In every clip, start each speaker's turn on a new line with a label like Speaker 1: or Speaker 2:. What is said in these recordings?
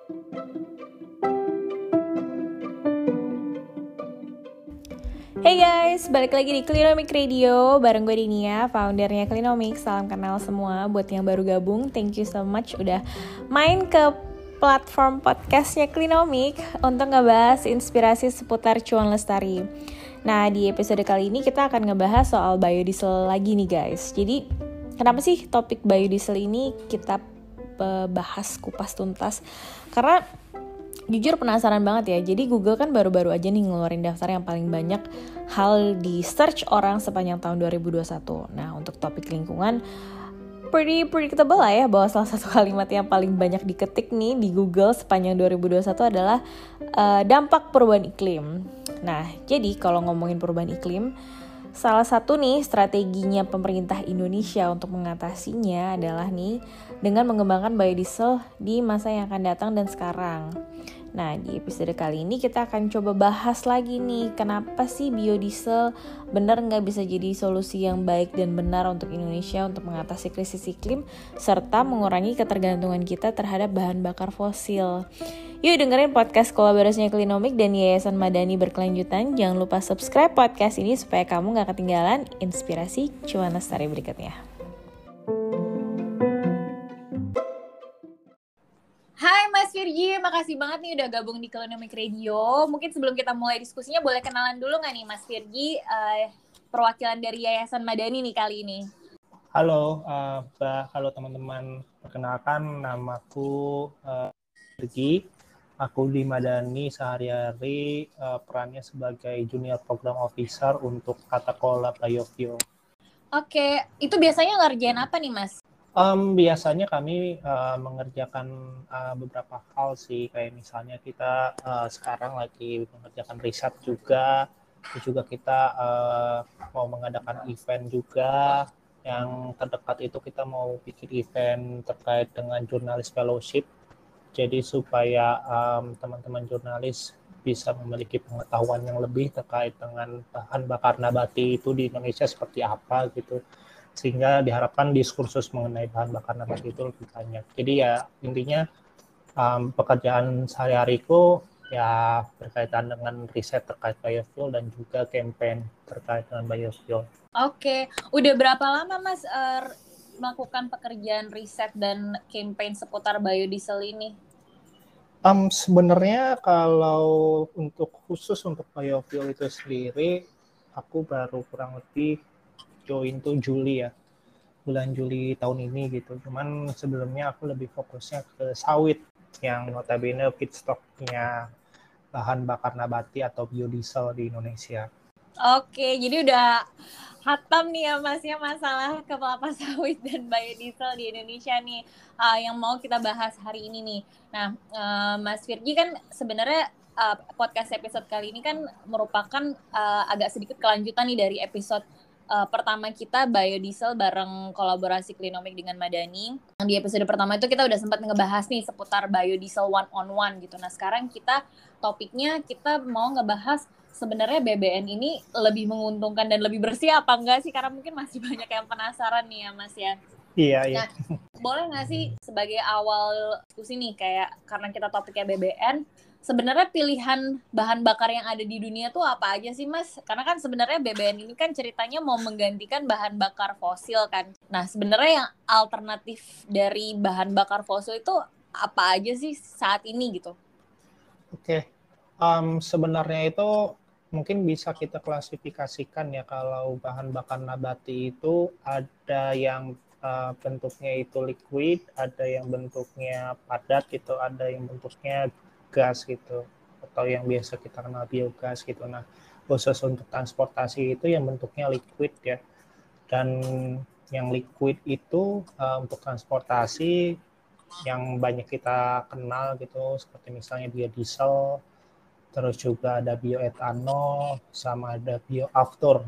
Speaker 1: Hey guys, balik lagi di Clinomic Radio bareng gue Dinia, foundernya Clinomic. Salam kenal semua. Buat yang baru gabung, thank you so much udah main ke platform podcastnya Clinomic untuk ngebahas inspirasi seputar cuan lestari. Nah, di episode kali ini kita akan ngebahas soal biodiesel lagi nih guys. Jadi, kenapa sih topik biodiesel ini kita bahas kupas tuntas? Karena jujur penasaran banget ya. Jadi Google kan baru-baru aja nih ngeluarin daftar yang paling banyak hal di search orang sepanjang tahun 2021. Nah, untuk topik lingkungan pretty predictable lah ya, bahwa salah satu kalimat yang paling banyak diketik nih di Google sepanjang 2021 adalah dampak perubahan iklim. Nah, jadi kalau ngomongin perubahan iklim, salah satu nih strateginya pemerintah Indonesia untuk mengatasinya adalah nih dengan mengembangkan biodiesel di masa yang akan datang dan sekarang. Nah, di episode kali ini kita akan coba bahas lagi nih, kenapa sih biodiesel benar nggak bisa jadi solusi yang baik dan benar untuk Indonesia untuk mengatasi krisis iklim, serta mengurangi ketergantungan kita terhadap bahan bakar fosil. Yuk dengerin podcast kolaborasinya Clinomic dan Yayasan Madani berkelanjutan. Jangan lupa subscribe podcast ini supaya kamu nggak ketinggalan inspirasi cuan lestari berikutnya. Hai Mas Virgi, makasih banget nih udah gabung di Clinomic Radio. Mungkin sebelum kita mulai diskusinya boleh kenalan dulu nggak nih Mas Virgi, perwakilan dari Yayasan Madani nih kali ini.
Speaker 2: Halo Mbak, halo teman-teman. Perkenalkan namaku Virgi. Aku di Madani sehari-hari perannya sebagai Junior Program Officer untuk Tata Kelola Biofuel.
Speaker 1: Oke, itu biasanya ngerjain apa nih Mas?
Speaker 2: Biasanya kami mengerjakan beberapa hal sih, kayak misalnya kita sekarang lagi mengerjakan riset juga kita mau mengadakan event juga. Yang terdekat itu kita mau bikin event terkait dengan jurnalis fellowship, jadi supaya teman-teman jurnalis bisa memiliki pengetahuan yang lebih terkait dengan bahan bakar nabati itu di Indonesia seperti apa gitu, sehingga diharapkan diskursus mengenai bahan bakar nabati itu lebih banyak. Jadi ya intinya pekerjaan sehari-hariku ya berkaitan dengan riset terkait biofuel dan juga campaign terkait dengan biofuel.
Speaker 1: Oke, udah berapa lama Mas melakukan pekerjaan riset dan campaign seputar biodiesel ini?
Speaker 2: Sebenarnya kalau khusus untuk biofuel itu sendiri, aku baru kurang lebih join tuh Juli ya, bulan Juli tahun ini gitu. Cuman sebelumnya aku lebih fokusnya ke sawit yang notabene feedstocknya bahan bakar nabati atau biodiesel di Indonesia.
Speaker 1: Oke, jadi udah hatam nih ya Mas ya masalah kelapa sawit dan biodiesel di Indonesia nih yang mau kita bahas hari ini nih. Nah, Mas Virgi kan sebenarnya podcast episode kali ini kan merupakan agak sedikit kelanjutan nih dari episode pertama kita biodiesel bareng kolaborasi Clinomic dengan Madani. Di episode pertama itu kita udah sempat ngebahas nih seputar biodiesel one on one gitu. Nah, sekarang topiknya kita mau ngebahas sebenarnya BBN ini lebih menguntungkan dan lebih bersih apa enggak sih? Karena mungkin masih banyak yang penasaran nih ya Mas ya.
Speaker 2: Iya.
Speaker 1: Nah, boleh nggak sih sebagai awal diskusi nih, kayak karena kita topiknya BBN, sebenarnya pilihan bahan bakar yang ada di dunia tuh apa aja sih Mas? Karena kan sebenarnya BBN ini kan ceritanya mau menggantikan bahan bakar fosil kan. Nah, sebenarnya yang alternatif dari bahan bakar fosil itu apa aja sih saat ini gitu?
Speaker 2: Oke. Sebenarnya itu mungkin bisa kita klasifikasikan ya, kalau bahan bakar nabati itu ada yang bentuknya itu liquid, ada yang bentuknya padat gitu, ada yang bentuknya gas gitu, atau yang biasa kita kenal biogas gitu. Nah, khusus untuk transportasi itu yang bentuknya liquid ya. Dan yang liquid itu untuk transportasi yang banyak kita kenal gitu, seperti misalnya biodiesel, terus juga ada bioetanol, sama ada bioaftur,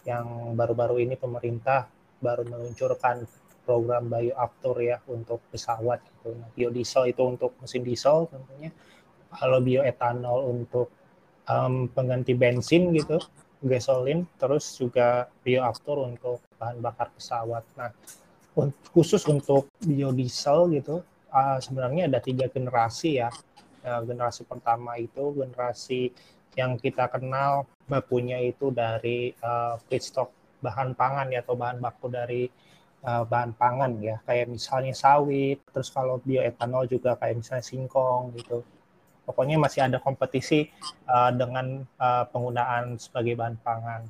Speaker 2: yang baru-baru ini pemerintah baru meluncurkan program bioaftur ya untuk pesawat gitu. Nah, biodiesel itu untuk mesin diesel tentunya. Kalau bioetanol untuk pengganti bensin gitu, gasolin, terus juga bioaftur untuk bahan bakar pesawat. Nah, khusus untuk biodiesel gitu, sebenarnya ada 3 generasi ya. Generasi pertama itu generasi yang kita kenal bakunya itu dari feedstock bahan pangan ya, atau bahan baku dari bahan pangan ya, kayak misalnya sawit, terus kalau bioetanol juga kayak misalnya singkong gitu. Pokoknya masih ada kompetisi dengan penggunaan sebagai bahan pangan.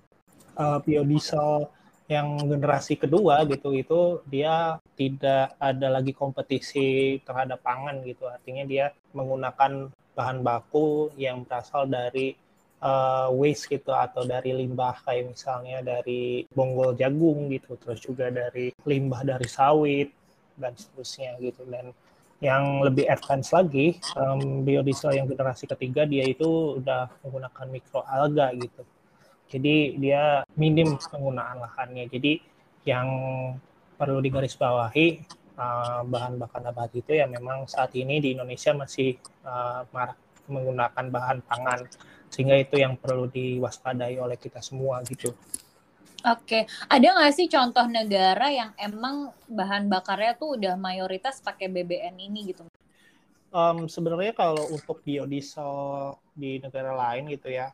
Speaker 2: Biodiesel yang generasi kedua gitu, itu dia tidak ada lagi kompetisi terhadap pangan gitu. Artinya dia menggunakan bahan baku yang berasal dari waste gitu, atau dari limbah kayak misalnya dari bonggol jagung gitu, terus juga dari limbah dari sawit dan seterusnya gitu. Dan yang lebih advance lagi, biodiesel yang generasi ketiga dia itu udah menggunakan mikroalga gitu. Jadi dia minim penggunaan lahannya. Jadi yang perlu digarisbawahi, bahan bakar nabati itu ya memang saat ini di Indonesia masih marak menggunakan bahan pangan, sehingga itu yang perlu diwaspadai oleh kita semua gitu.
Speaker 3: Oke, ada nggak sih contoh negara yang emang bahan bakarnya tuh udah mayoritas pakai BBN ini gitu?
Speaker 2: Sebenarnya kalau untuk biodiesel di negara lain gitu ya,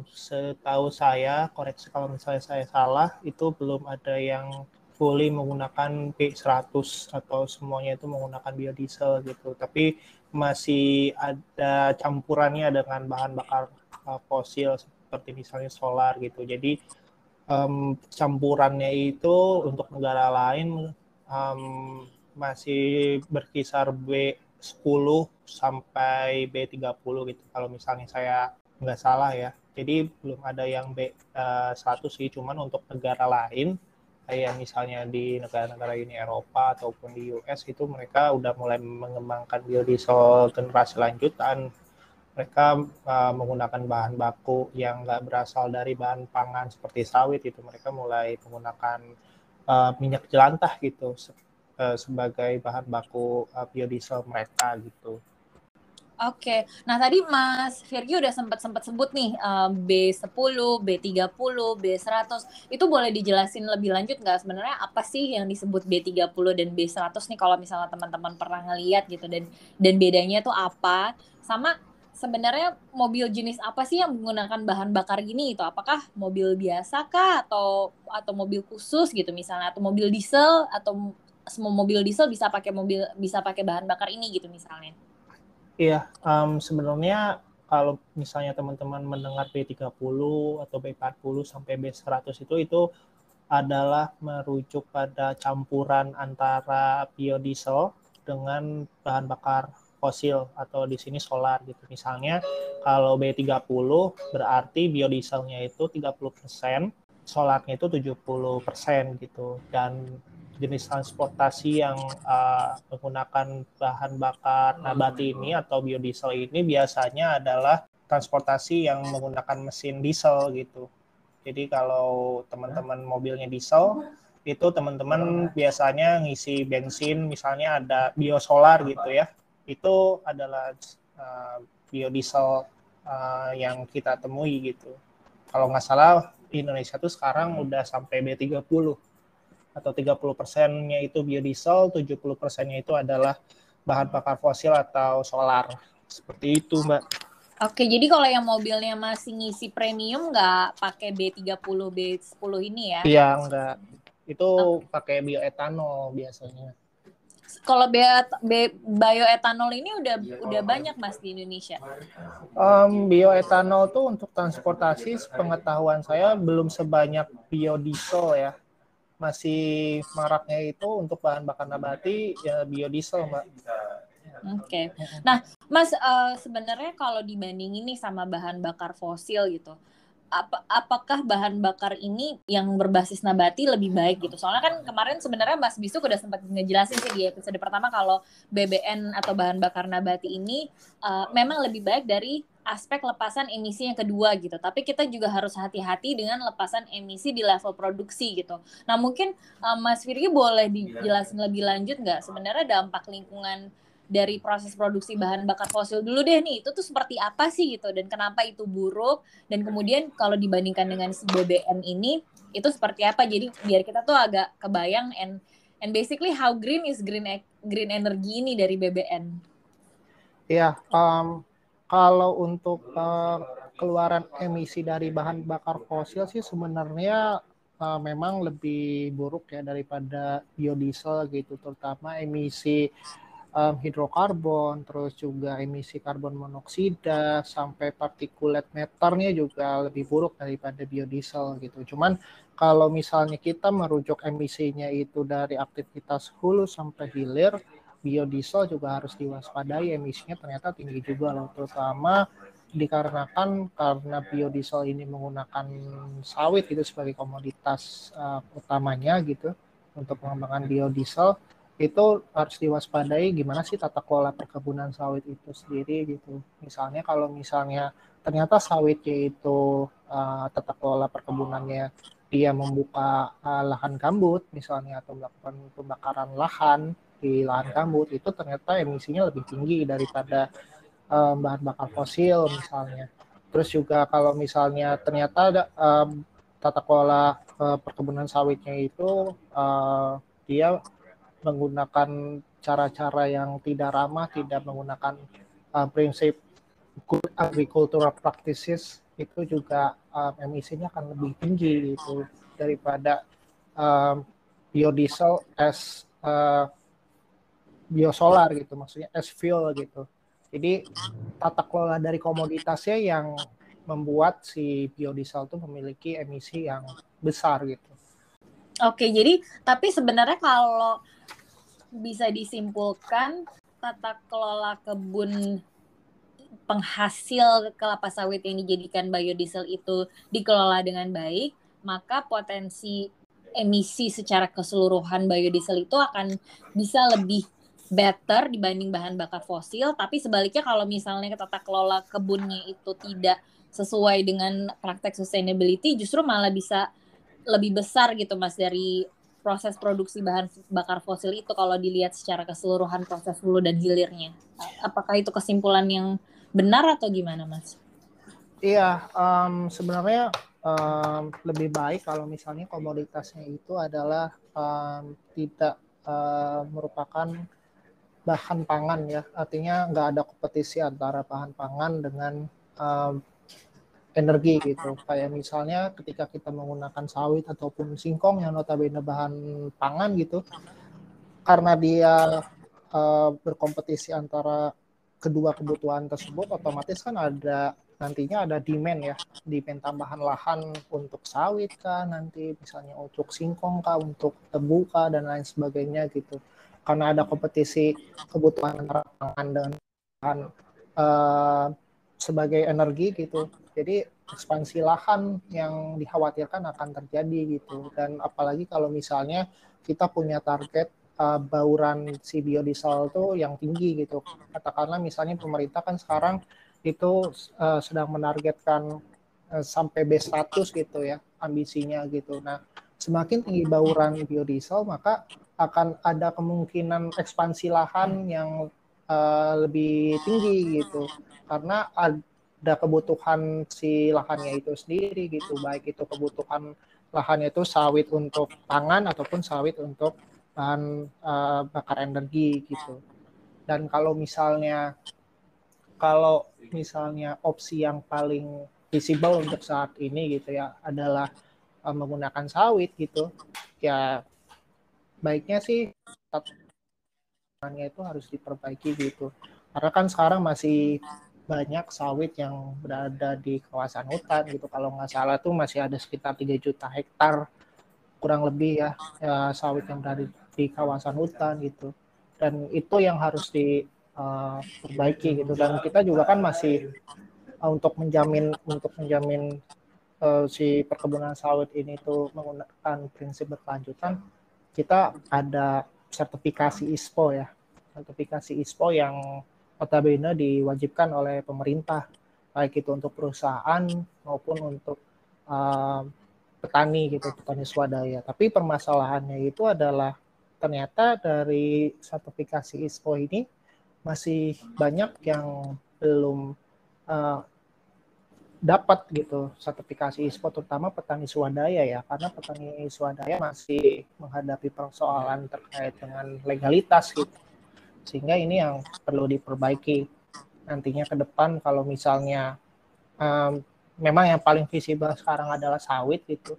Speaker 2: setahu saya, koreksi kalau misalnya saya salah, itu belum ada yang fully menggunakan B100 atau semuanya itu menggunakan biodiesel gitu. Tapi masih ada campurannya dengan bahan bakar fosil seperti misalnya solar gitu. Jadi campurannya itu untuk negara lain masih berkisar B10 sampai B30 gitu, kalau misalnya saya nggak salah ya. Jadi belum ada yang B100 sih, cuman untuk negara lain kayak misalnya di negara-negara Uni Eropa ataupun di US itu mereka udah mulai mengembangkan biodiesel generasi lanjutan. Mereka menggunakan bahan baku yang nggak berasal dari bahan pangan seperti sawit itu. Mereka mulai menggunakan minyak jelantah gitu sebagai bahan baku biodiesel mereka gitu.
Speaker 3: Oke, nah tadi Mas Virgi udah sempat sebut nih B10, B30, B100. Itu boleh dijelasin lebih lanjut nggak sebenarnya apa sih yang disebut B30 dan B100 nih kalau misalnya teman-teman pernah ngeliat gitu, dan bedanya tuh apa? Sama sebenarnya mobil jenis apa sih yang menggunakan bahan bakar gini itu? Apakah mobil biasa kah atau mobil khusus gitu misalnya, atau mobil diesel, atau semua mobil diesel bisa pakai bahan bakar ini gitu misalnya?
Speaker 2: Iya, sebenarnya kalau misalnya teman-teman mendengar B30 atau B40 sampai B100 itu adalah merujuk pada campuran antara biodiesel dengan bahan bakar fosil atau di sini solar gitu. Misalnya kalau B30 berarti biodieselnya itu 30%, solarnya itu 70% gitu. Dan jenis transportasi yang menggunakan bahan bakar nabati ini atau biodiesel ini biasanya adalah transportasi yang menggunakan mesin diesel gitu. Jadi kalau teman-teman mobilnya diesel, itu teman-teman biasanya ngisi bensin, misalnya ada biosolar gitu ya. Itu adalah biodiesel yang kita temui gitu. Kalau nggak salah, di Indonesia tuh sekarang udah sampai B30 atau 30%-nya itu biodiesel, 70%-nya itu adalah bahan bakar fosil atau solar. Seperti itu, Mbak.
Speaker 3: Oke, jadi kalau yang mobilnya masih ngisi premium nggak pakai B30, B10 ini ya?
Speaker 2: Iya, enggak. Itu pakai bioetanol biasanya.
Speaker 3: Kalau bioetanol ini udah banyak Mas di Indonesia.
Speaker 2: Bioetanol tuh untuk transportasi, pengetahuan saya belum sebanyak biodiesel ya. Masih maraknya itu untuk bahan bakar nabati ya biodiesel, Mbak.
Speaker 3: Oke. Nah, Mas, sebenarnya kalau dibandingin nih sama bahan bakar fosil gitu, apakah bahan bakar ini yang berbasis nabati lebih baik gitu? Soalnya kan kemarin sebenarnya Mas Bisuk udah sempat ngejelasin sih di episode pertama kalau BBN atau bahan bakar nabati ini memang lebih baik dari aspek lepasan emisi yang kedua gitu. Tapi kita juga harus hati-hati dengan lepasan emisi di level produksi gitu. Nah mungkin Mas Virgi boleh dijelasin lebih lanjut nggak sebenarnya dampak lingkungan dari proses produksi bahan bakar fosil dulu deh nih, itu tuh seperti apa sih gitu, dan kenapa itu buruk, dan kemudian kalau dibandingkan dengan si BBM ini, itu seperti apa, jadi biar kita tuh agak kebayang And basically how green is green energy ini dari BBN?
Speaker 2: Iya, kalau untuk keluaran emisi dari bahan bakar fosil sih sebenarnya memang lebih buruk ya daripada biodiesel gitu, terutama emisi hidrokarbon, terus juga emisi karbon monoksida, sampai partikulat meternya juga lebih buruk daripada biodiesel gitu. Cuman kalau misalnya kita merujuk emisinya itu dari aktivitas hulu sampai hilir, biodiesel juga harus diwaspadai, emisinya ternyata tinggi juga loh, terutama dikarenakan karena biodiesel ini menggunakan sawit itu sebagai komoditas utamanya gitu untuk pengembangan biodiesel. Itu harus diwaspadai gimana sih tata kelola perkebunan sawit itu sendiri gitu. Misalnya kalau misalnya ternyata sawitnya itu tata kelola perkebunannya dia membuka lahan gambut misalnya atau melakukan pembakaran lahan di lahan gambut, itu ternyata emisinya lebih tinggi daripada bahan bakar fosil misalnya. Terus juga kalau misalnya ternyata ada tata kelola perkebunan sawitnya itu dia menggunakan cara-cara yang tidak ramah, tidak menggunakan prinsip good agricultural practices, itu juga emisinya akan lebih tinggi gitu daripada biodiesel as biosolar gitu, maksudnya as fuel gitu. Jadi tata kelola dari komoditasnya yang membuat si biodiesel itu memiliki emisi yang besar gitu.
Speaker 3: Oke, jadi tapi sebenarnya kalau bisa disimpulkan tata kelola kebun penghasil kelapa sawit yang dijadikan biodiesel itu dikelola dengan baik, maka potensi emisi secara keseluruhan biodiesel itu akan bisa lebih better dibanding bahan bakar fosil. Tapi sebaliknya kalau misalnya tata kelola kebunnya itu tidak sesuai dengan praktek sustainability, justru malah bisa lebih besar gitu Mas dari proses produksi bahan bakar fosil itu kalau dilihat secara keseluruhan proses hulu dan hilirnya. Apakah itu kesimpulan yang benar atau gimana Mas?
Speaker 2: Iya, sebenarnya lebih baik kalau misalnya komoditasnya itu adalah tidak merupakan bahan pangan ya, artinya nggak ada kompetisi antara bahan pangan dengan um, energi gitu. Kayak misalnya ketika kita menggunakan sawit ataupun singkong yang notabene bahan pangan gitu, karena dia berkompetisi antara kedua kebutuhan tersebut, otomatis kan ada nantinya ada demand ya, demand tambahan lahan untuk sawit kah, nanti misalnya untuk singkong kah, untuk tebu kah, dan lain sebagainya gitu. Karena ada kompetisi kebutuhan antara pangan dengan bahan sebagai energi gitu. Jadi ekspansi lahan yang dikhawatirkan akan terjadi gitu. Dan apalagi kalau misalnya kita punya target bauran si biodiesel itu yang tinggi gitu. Katakanlah misalnya pemerintah kan sekarang itu sedang menargetkan sampai B100 gitu ya ambisinya gitu. Nah, semakin tinggi bauran biodiesel maka akan ada kemungkinan ekspansi lahan yang lebih tinggi gitu. Karena ada kebutuhan si lahannya itu sendiri gitu, baik itu kebutuhan lahannya itu sawit untuk pangan ataupun sawit untuk bahan bakar energi gitu. Dan kalau misalnya opsi yang paling visible untuk saat ini gitu ya adalah menggunakan sawit gitu, ya baiknya sih itu harus diperbaiki gitu. Karena kan sekarang masih banyak sawit yang berada di kawasan hutan gitu. Kalau nggak salah tuh masih ada sekitar 3 juta hektar kurang lebih ya, sawit yang berada di kawasan hutan gitu. Dan itu yang harus diperbaiki gitu. Dan kita juga kan masih untuk menjamin si perkebunan sawit ini tuh menggunakan prinsip berkelanjutan, kita ada sertifikasi ISPO ya, sertifikasi ISPO yang notabene diwajibkan oleh pemerintah, baik itu untuk perusahaan maupun untuk uh, petani gitu, petani swadaya. Tapi permasalahannya itu adalah ternyata dari sertifikasi ISPO ini masih banyak yang belum uh, dapat gitu sertifikasi ISPO, terutama petani swadaya ya, karena petani swadaya masih menghadapi persoalan terkait dengan legalitas gitu, sehingga ini yang perlu diperbaiki nantinya ke depan. Kalau misalnya memang yang paling visible sekarang adalah sawit gitu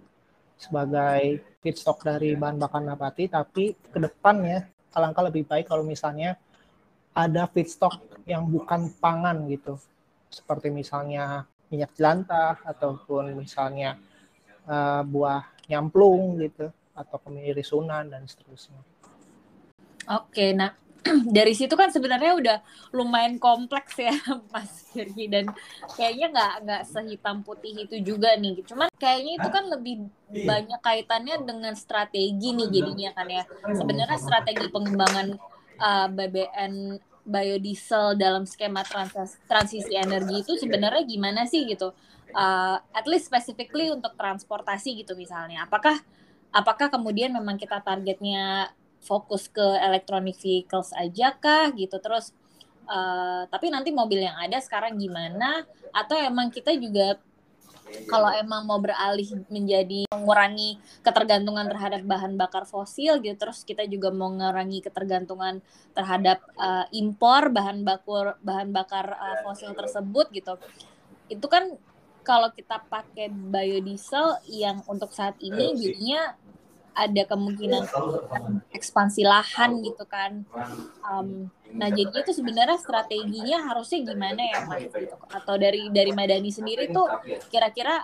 Speaker 2: sebagai feedstock dari bahan bakar nabati, tapi ke depannya alangkah lebih baik kalau misalnya ada feedstock yang bukan pangan gitu, seperti misalnya minyak jelantah ataupun misalnya buah nyamplung gitu atau kemiri sunan dan seterusnya.
Speaker 3: Oke, nah dari situ kan sebenarnya udah lumayan kompleks ya Mas Firly, dan kayaknya nggak sehitam putih itu juga nih. Cuman kayaknya itu kan lebih banyak kaitannya dengan strategi nih jadinya kan ya. Sebenarnya strategi pengembangan BBN biodiesel dalam skema transisi energi itu sebenarnya gimana sih gitu? At least specifically untuk transportasi gitu misalnya. Apakah kemudian memang kita targetnya fokus ke electronic vehicles aja kah gitu, terus tapi nanti mobil yang ada sekarang gimana, atau emang kita juga kalau emang mau beralih menjadi mengurangi ketergantungan terhadap bahan bakar fosil gitu, terus kita juga mau mengurangi ketergantungan terhadap impor bahan bakar fosil tersebut gitu. Itu kan kalau kita pakai biodiesel yang untuk saat ini jadinya ada kemungkinan ekspansi lahan gitu kan. Nah jadi itu sebenarnya strateginya harusnya gimana ya Mas gitu? Atau dari Madani sendiri tuh kira-kira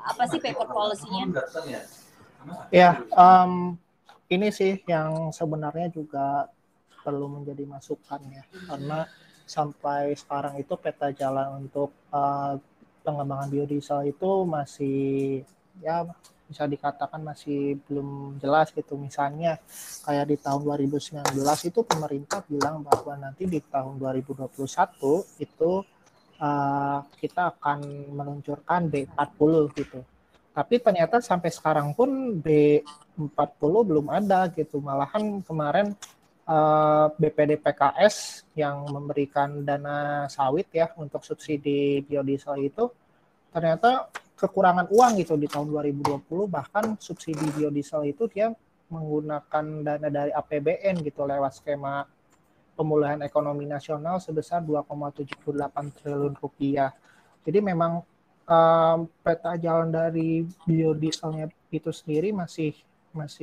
Speaker 3: apa sih paper policy-nya?
Speaker 2: Ya, ini sih yang sebenarnya juga perlu menjadi masukan ya, karena sampai sekarang itu peta jalan untuk pengembangan biodiesel itu masih ya bisa dikatakan masih belum jelas gitu. Misalnya kayak di tahun 2019 itu pemerintah bilang bahwa nanti di tahun 2021 itu kita akan meluncurkan B40 gitu. Tapi ternyata sampai sekarang pun B40 belum ada gitu. Malahan kemarin BPD PKS yang memberikan dana sawit ya untuk subsidi biodiesel itu ternyata kekurangan uang gitu di tahun 2020, bahkan subsidi biodiesel itu dia menggunakan dana dari APBN gitu lewat skema pemulihan ekonomi nasional sebesar 2,78 triliun rupiah. Jadi memang peta jalan dari biodieselnya itu sendiri masih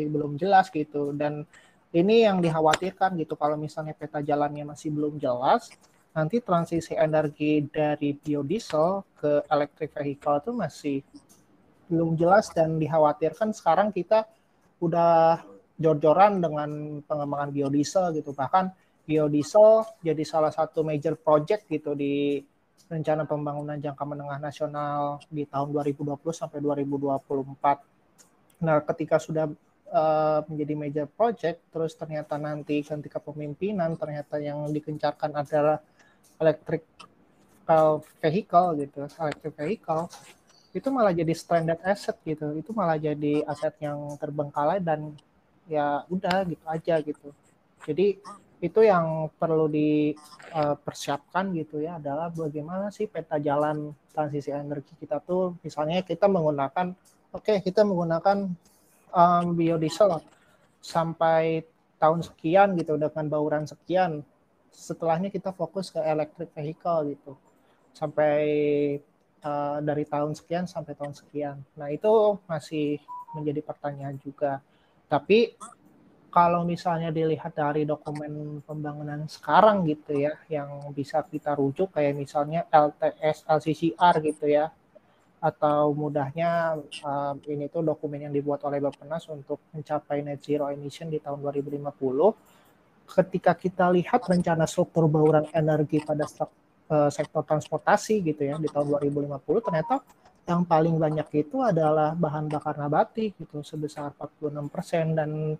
Speaker 2: belum jelas gitu, dan ini yang dikhawatirkan gitu kalau misalnya peta jalannya masih belum jelas, nanti transisi energi dari biodiesel ke electric vehicle itu masih belum jelas, dan dikhawatirkan sekarang kita udah jor-joran dengan pengembangan biodiesel gitu. Bahkan biodiesel jadi salah satu major project gitu di rencana pembangunan jangka menengah nasional di tahun 2020 sampai 2024. Nah, ketika sudah menjadi major project, terus ternyata nanti ketika kepemimpinan ternyata yang dikencarkan adalah electric vehicle gitu, electric vehicle, itu malah jadi stranded asset gitu, itu malah jadi aset yang terbengkalai dan ya udah gitu aja gitu. Jadi itu yang perlu dipersiapkan gitu ya, adalah bagaimana sih peta jalan transisi energi kita tuh. Misalnya kita menggunakan biodiesel sampai tahun sekian gitu dengan bauran sekian, setelahnya kita fokus ke electric vehicle gitu sampai dari tahun sekian sampai tahun sekian. Nah itu masih menjadi pertanyaan juga. Tapi kalau misalnya dilihat dari dokumen pembangunan sekarang gitu ya, yang bisa kita rujuk kayak misalnya LTS, LCCR gitu ya, atau mudahnya ini tuh dokumen yang dibuat oleh Bappenas untuk mencapai net zero emission di tahun 2050. Ketika kita lihat rencana struktur bauran energi pada sektor transportasi gitu ya di tahun 2050, ternyata yang paling banyak itu adalah bahan bakar nabati gitu sebesar 46%, dan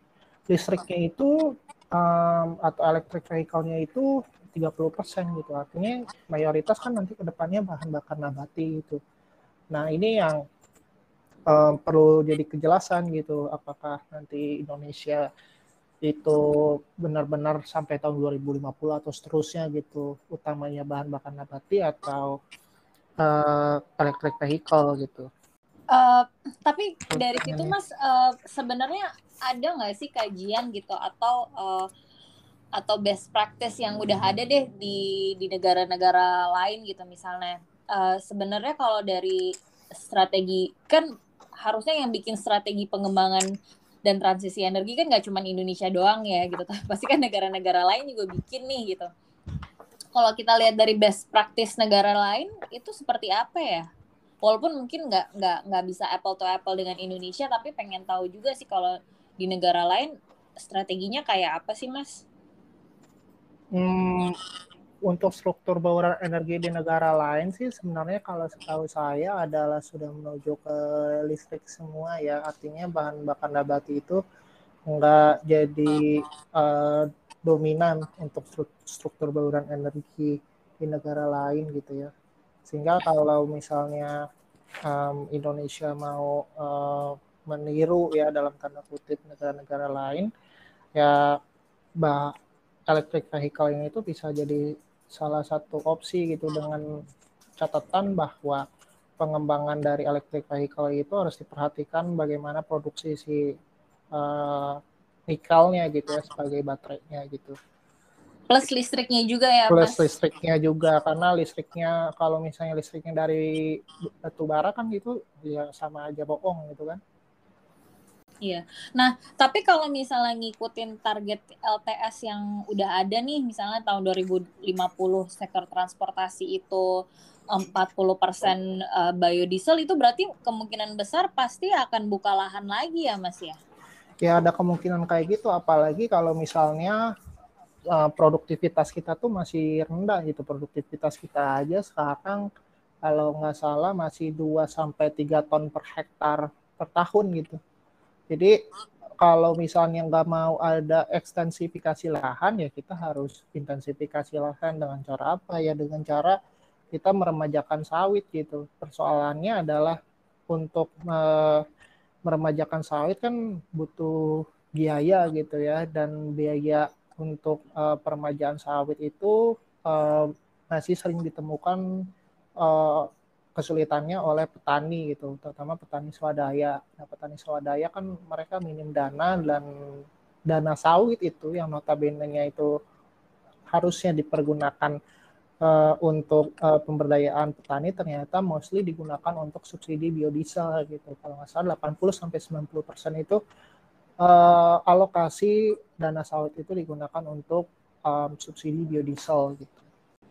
Speaker 2: listriknya itu atau electric vehicle-nya itu 30% gitu. Artinya mayoritas kan nanti ke depannya bahan bakar nabati gitu. Nah, ini yang perlu jadi kejelasan gitu, apakah nanti Indonesia itu benar-benar sampai tahun 2050 atau seterusnya gitu utamanya bahan bakar nabati, atau electric vehicle gitu.
Speaker 3: Tapi dari situ Mas, sebenarnya ada nggak sih kajian gitu atau best practice yang udah ada deh di negara-negara lain gitu misalnya. Sebenarnya kalau dari strategi kan harusnya yang bikin strategi pengembangan dan transisi energi kan nggak cuma Indonesia doang ya gitu, pasti kan negara-negara lain juga bikin nih gitu. Kalau kita lihat dari best practice negara lain itu seperti apa ya? Walaupun mungkin nggak bisa apple to apple dengan Indonesia, tapi pengen tahu juga sih kalau di negara lain strateginya kayak apa sih Mas?
Speaker 2: Untuk struktur bauran energi di negara lain sih sebenarnya kalau setahu saya adalah sudah menuju ke listrik semua ya. Artinya bahan bakar nabati itu nggak jadi dominan untuk struktur bauran energi di negara lain gitu ya. Sehingga kalau misalnya Indonesia mau meniru ya dalam tanda kutip negara-negara lain, ya electric vehicle ini itu bisa jadi salah satu opsi gitu, dengan catatan bahwa pengembangan dari electric vehicle itu harus diperhatikan bagaimana produksi si nikelnya gitu ya sebagai baterainya gitu.
Speaker 3: Plus listriknya juga ya
Speaker 2: Plus
Speaker 3: Mas?
Speaker 2: listriknya juga, karena listriknya kalau misalnya listriknya dari batu bara kan gitu ya sama aja bohong gitu kan.
Speaker 3: Iya. Nah, tapi kalau misalnya ngikutin target LTS yang udah ada nih, misalnya tahun 2050 sektor transportasi itu 40% biodiesel, itu berarti kemungkinan besar pasti akan buka lahan lagi ya Mas ya?
Speaker 2: Ya ada kemungkinan kayak gitu, apalagi kalau misalnya produktivitas kita tuh masih rendah gitu. Produktivitas kita aja sekarang kalau nggak salah masih 2-3 ton per hektar per tahun gitu. Jadi kalau misalnya nggak mau ada ekstensifikasi lahan, ya kita harus intensifikasi lahan dengan cara apa ya? Dengan cara kita meremajakan sawit gitu. Persoalannya adalah untuk meremajakan sawit kan butuh biaya gitu ya, dan biaya untuk peremajaan sawit itu masih sering ditemukan kesulitannya oleh petani gitu, terutama petani swadaya. Nah, petani swadaya kan mereka minim dana, dan dana sawit itu yang notabene-nya itu harusnya dipergunakan untuk pemberdayaan petani, ternyata mostly digunakan untuk subsidi biodiesel gitu. Kalau nggak salah 80-90% itu alokasi dana sawit itu digunakan untuk subsidi biodiesel gitu.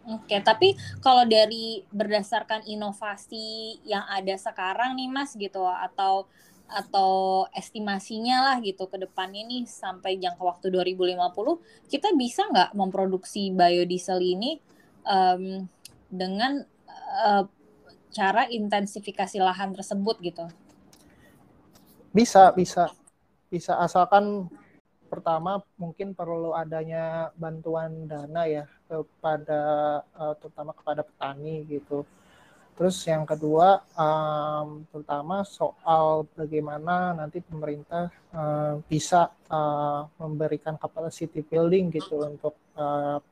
Speaker 3: Oke, tapi kalau dari berdasarkan inovasi yang ada sekarang nih Mas gitu, atau estimasinya lah gitu ke depan ini sampai jangka waktu 2050, kita bisa nggak memproduksi biodiesel ini dengan cara intensifikasi lahan tersebut gitu?
Speaker 2: Bisa asalkan pertama mungkin perlu adanya bantuan dana ya kepada terutama kepada petani gitu. Terus yang kedua terutama soal bagaimana nanti pemerintah bisa memberikan capacity building gitu untuk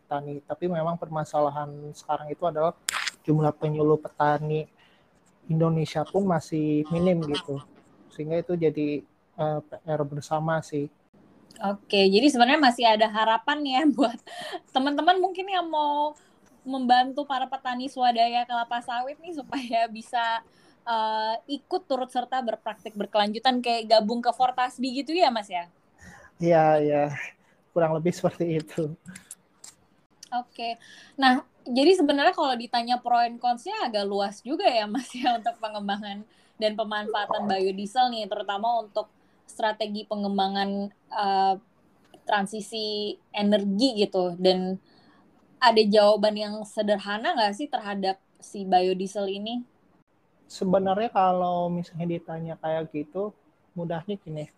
Speaker 2: petani. Tapi memang permasalahan sekarang itu adalah jumlah penyuluh petani Indonesia pun masih minim gitu. Sehingga itu jadi PR bersama sih.
Speaker 3: Oke, jadi sebenarnya masih ada harapan ya buat teman-teman mungkin yang mau membantu para petani swadaya kelapa sawit nih supaya bisa ikut turut serta berpraktik berkelanjutan kayak gabung ke Fortasbi gitu ya Mas ya?
Speaker 2: Iya, kurang lebih seperti itu.
Speaker 3: Oke, nah jadi sebenarnya kalau ditanya pro and cons-nya agak luas juga ya Mas ya untuk pengembangan dan pemanfaatan biodiesel nih, terutama untuk strategi pengembangan transisi energi gitu. Dan ada jawaban yang sederhana nggak sih terhadap si biodiesel ini?
Speaker 2: Sebenarnya kalau misalnya ditanya kayak gitu, mudahnya gini.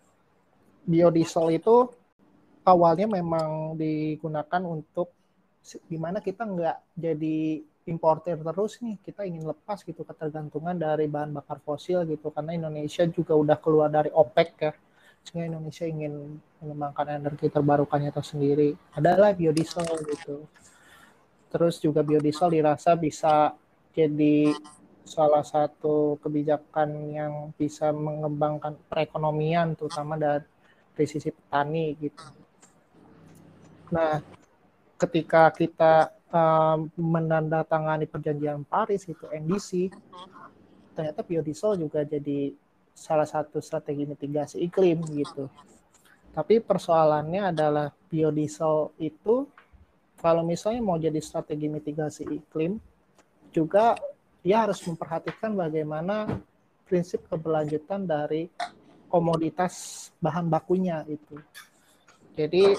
Speaker 2: Biodiesel itu awalnya memang digunakan untuk gimana kita nggak jadi importer terus nih, kita ingin lepas gitu ketergantungan dari bahan bakar fosil gitu, karena Indonesia juga udah keluar dari OPEC ya, sehingga Indonesia ingin mengembangkan energi terbarukannya tersendiri, adalah biodiesel gitu. Terus juga biodiesel dirasa bisa jadi salah satu kebijakan yang bisa mengembangkan perekonomian terutama dari sisi petani gitu. Nah, ketika kita menandatangani perjanjian Paris itu NDC, ternyata biodiesel juga jadi salah satu strategi mitigasi iklim gitu. Tapi persoalannya adalah biodiesel itu kalau misalnya mau jadi strategi mitigasi iklim, juga dia harus memperhatikan bagaimana prinsip keberlanjutan dari komoditas bahan bakunya itu. Jadi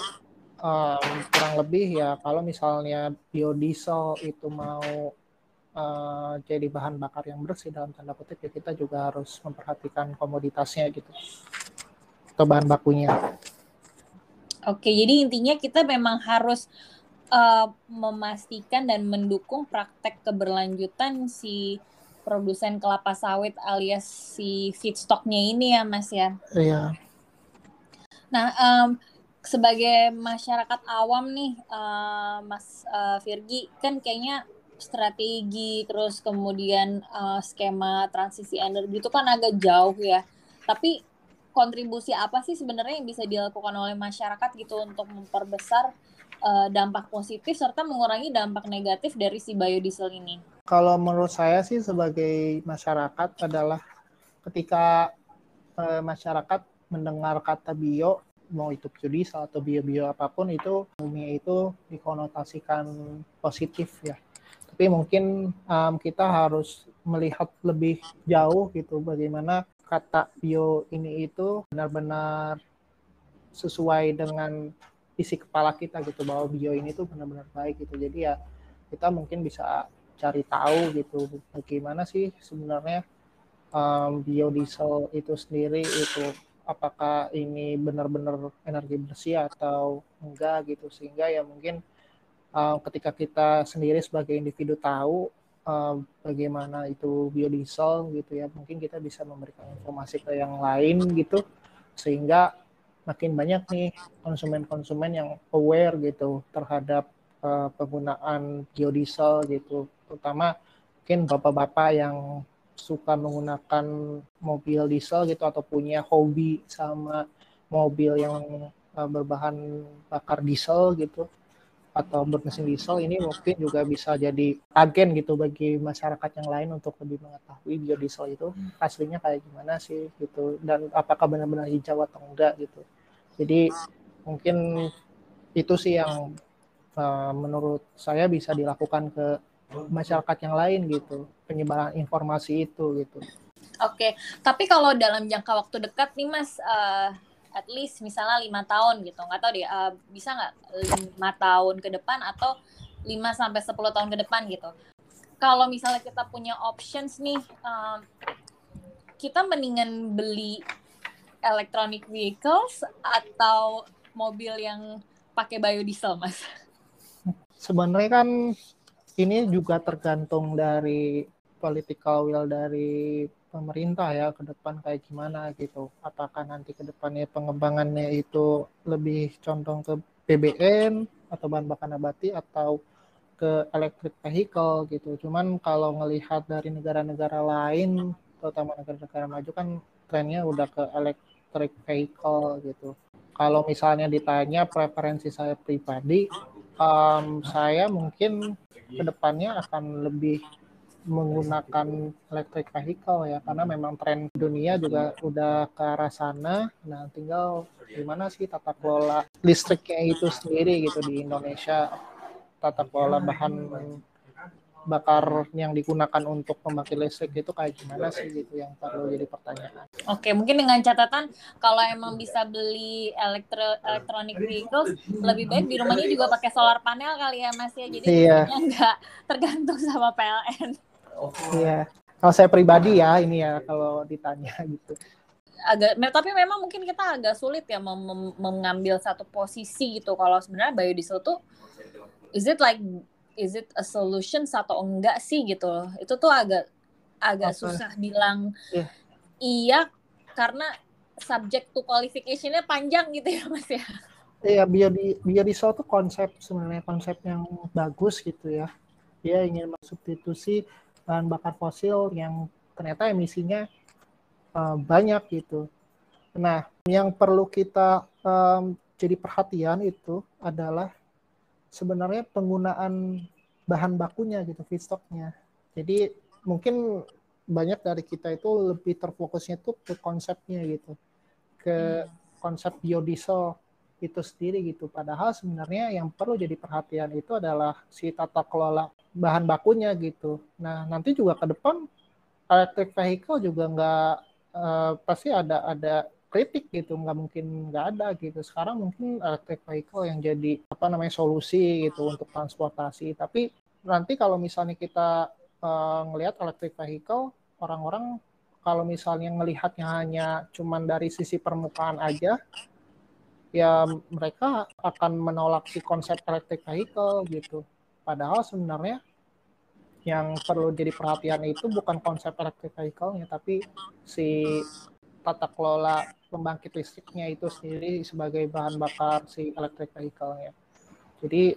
Speaker 2: kurang lebih ya kalau misalnya biodiesel itu mau jadi bahan bakar yang bersih dalam tanda kutip, ya kita juga harus memperhatikan komoditasnya gitu atau bahan bakunya.
Speaker 3: Oke, jadi intinya kita memang harus memastikan dan mendukung praktek keberlanjutan si produsen kelapa sawit alias si feedstocknya ini ya Mas ya.
Speaker 2: Iya.
Speaker 3: Nah, sebagai masyarakat awam nih, Mas Virgi, kan kayaknya strategi terus kemudian skema transisi energi itu kan agak jauh ya. Tapi kontribusi apa sih sebenarnya yang bisa dilakukan oleh masyarakat gitu untuk memperbesar dampak positif serta mengurangi dampak negatif dari si biodiesel ini?
Speaker 2: Kalau menurut saya sih sebagai masyarakat adalah ketika masyarakat mendengar kata bio, mau itu biodiesel atau bio-bio apapun, itu umumnya itu dikonotasikan positif ya. Tapi mungkin kita harus melihat lebih jauh gitu bagaimana kata bio ini itu benar-benar sesuai dengan isi kepala kita gitu, bahwa bio ini tuh benar-benar baik gitu. Jadi ya kita mungkin bisa cari tahu gitu bagaimana sih sebenarnya biodiesel itu sendiri itu apakah ini benar-benar energi bersih atau enggak gitu, sehingga ya mungkin ketika kita sendiri sebagai individu tahu bagaimana itu biodiesel gitu ya, mungkin kita bisa memberikan informasi ke yang lain gitu, sehingga makin banyak nih konsumen-konsumen yang aware gitu terhadap penggunaan biodiesel gitu, terutama mungkin bapak-bapak yang suka menggunakan mobil diesel gitu atau punya hobi sama mobil yang berbahan bakar diesel gitu atau bermesin diesel, ini mungkin juga bisa jadi agen gitu bagi masyarakat yang lain untuk lebih mengetahui biodiesel itu aslinya kayak gimana sih gitu, dan apakah benar-benar hijau atau enggak gitu. Jadi mungkin itu sih yang menurut saya bisa dilakukan ke masyarakat yang lain gitu, penyebaran informasi itu gitu.
Speaker 3: Oke, tapi kalau dalam jangka waktu dekat nih Mas, at least misalnya 5 tahun gitu, nggak tahu deh, bisa nggak 5 tahun ke depan atau 5-10 tahun ke depan gitu. Kalau misalnya kita punya options nih, kita mendingan beli electronic vehicles atau mobil yang pakai biodiesel, Mas?
Speaker 2: Sebenarnya kan ini juga tergantung dari political will dari pemerintah ya ke depan kayak gimana gitu. Apakah nanti ke depannya pengembangannya itu lebih condong ke BBM atau bahan bakar nabati atau ke electric vehicle gitu. Cuman kalau ngelihat dari negara-negara lain, terutama negara-negara maju kan trennya udah ke electric vehicle gitu. Kalau misalnya ditanya preferensi saya pribadi, saya mungkin kedepannya akan lebih menggunakan electric vehicle ya, karena memang tren dunia juga udah ke arah sana. Nah, tinggal gimana sih tata kelola listriknya itu sendiri gitu di Indonesia, tata kelola bahan bakar yang digunakan untuk pembangkit listrik itu kayak gimana sih gitu yang perlu jadi pertanyaan.
Speaker 3: Oke, mungkin dengan catatan kalau emang bisa beli electronic vehicles, lebih baik di rumahnya juga pakai solar panel kali ya Mas ya, jadi listriknya nggak tergantung sama PLN.
Speaker 2: Iya, kalau saya pribadi ya ini ya kalau ditanya gitu.
Speaker 3: Tapi memang mungkin kita agak sulit ya mengambil satu posisi gitu. Kalau sebenarnya biodiesel tuh is it a solution atau enggak sih gitu. Itu tuh agak susah bilang iya karena subject to qualification-nya panjang gitu ya Mas ya.
Speaker 2: Iya, biodiesel tuh sebenarnya konsep yang bagus gitu ya. Dia ingin mensubstitusi bahan bakar fosil yang ternyata emisinya banyak gitu. Nah, yang perlu kita jadi perhatian itu adalah sebenarnya penggunaan bahan bakunya gitu, feedstocknya. Jadi mungkin banyak dari kita itu lebih terfokusnya tuh ke konsepnya gitu, ke konsep biodiesel itu sendiri gitu. Padahal sebenarnya yang perlu jadi perhatian itu adalah si tata kelola bahan bakunya gitu. Nah, nanti juga ke depan electric vehicle juga nggak pasti ada kritik gitu, nggak mungkin nggak ada gitu. Sekarang mungkin electric vehicle yang jadi solusi gitu untuk transportasi. Tapi nanti kalau misalnya kita ngelihat electric vehicle, orang-orang kalau misalnya ngelihatnya hanya cuman dari sisi permukaan aja, ya mereka akan menolak si konsep electric vehicle gitu. Padahal sebenarnya yang perlu jadi perhatian itu bukan konsep electric vehicle-nya, tapi si tata kelola pembangkit listriknya itu sendiri sebagai bahan bakar si electric vehicle-nya. Jadi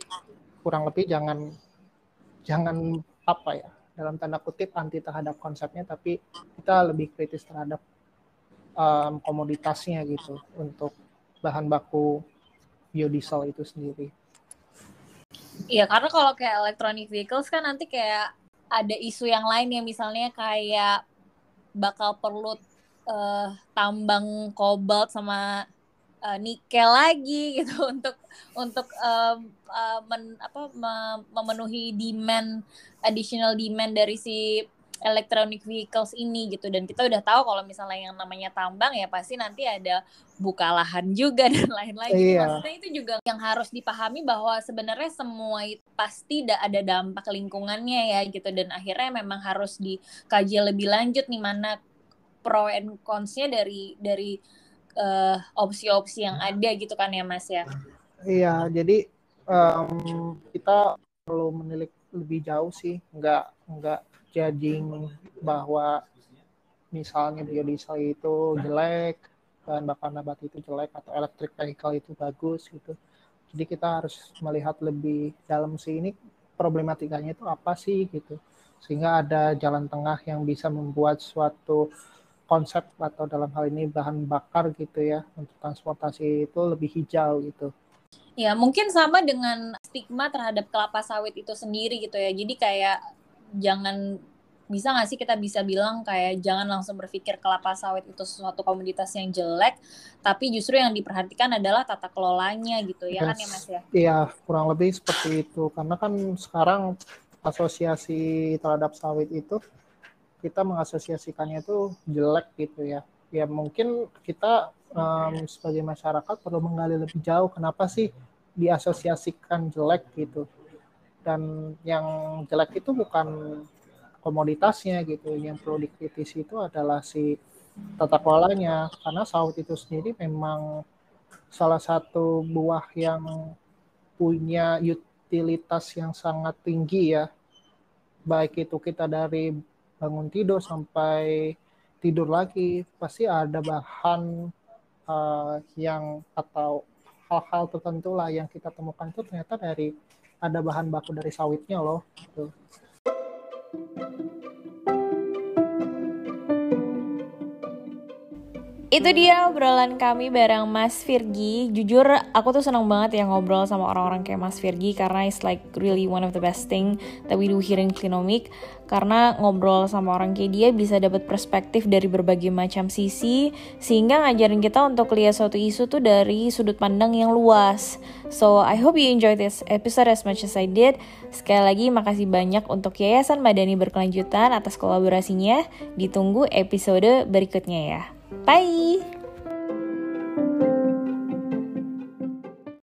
Speaker 2: kurang lebih jangan dalam tanda kutip anti terhadap konsepnya, tapi kita lebih kritis terhadap komoditasnya gitu untuk bahan baku biodiesel itu sendiri.
Speaker 3: Iya, karena kalau kayak electronic vehicles kan nanti kayak ada isu yang lain yang misalnya kayak bakal perlu tambang kobalt sama nikel lagi gitu untuk memenuhi additional demand dari si electronic vehicles ini gitu. Dan kita udah tahu kalau misalnya yang namanya tambang ya pasti nanti ada buka lahan juga dan lain-lain. Jadi maksudnya itu juga yang harus dipahami bahwa sebenarnya semua itu pasti ada dampak lingkungannya ya gitu, dan akhirnya memang harus dikaji lebih lanjut nih mana pro and cons-nya dari opsi-opsi yang ada gitu kan ya Mas ya.
Speaker 2: Iya, jadi kita perlu menilik lebih jauh sih, nggak judging bahwa misalnya biodiesel itu jelek, bahan bakar nabati itu jelek, atau electric vehicle itu bagus gitu. Jadi kita harus melihat lebih dalam sih, ini problematikanya itu apa sih gitu, sehingga ada jalan tengah yang bisa membuat suatu konsep atau dalam hal ini bahan bakar gitu ya untuk transportasi itu lebih hijau gitu.
Speaker 3: Ya mungkin sama dengan stigma terhadap kelapa sawit itu sendiri gitu ya. Jadi kayak bisa nggak sih kita bisa bilang kayak jangan langsung berpikir kelapa sawit itu sesuatu komoditas yang jelek, tapi justru yang diperhatikan adalah tata kelolanya gitu ya kan ya Mas ya?
Speaker 2: Iya, kurang lebih seperti itu. Karena kan sekarang asosiasi terhadap sawit itu kita mengasosiasikannya itu jelek gitu ya. Ya mungkin kita sebagai masyarakat perlu menggali lebih jauh kenapa sih diasosiasikan jelek gitu. Dan yang jelek itu bukan komoditasnya gitu, yang perlu dikritisi itu adalah si tata kelolanya, karena sawit itu sendiri memang salah satu buah yang punya utilitas yang sangat tinggi ya, baik itu kita dari bangun tidur sampai tidur lagi pasti ada bahan yang atau hal-hal tertentu lah yang kita temukan itu ternyata ada bahan baku dari sawitnya loh gitu.
Speaker 1: Itu dia obrolan kami bareng Mas Virgi. Jujur aku tuh seneng banget ya ngobrol sama orang-orang kayak Mas Virgi, karena it's like really one of the best thing that we do here in Clinomic. Karena ngobrol sama orang kayak dia bisa dapat perspektif dari berbagai macam sisi, sehingga ngajarin kita untuk lihat suatu isu tuh dari sudut pandang yang luas. So I hope you enjoy this episode as much as I did. Sekali lagi makasih banyak untuk Yayasan Madani Berkelanjutan atas kolaborasinya. Ditunggu episode berikutnya ya. Bye!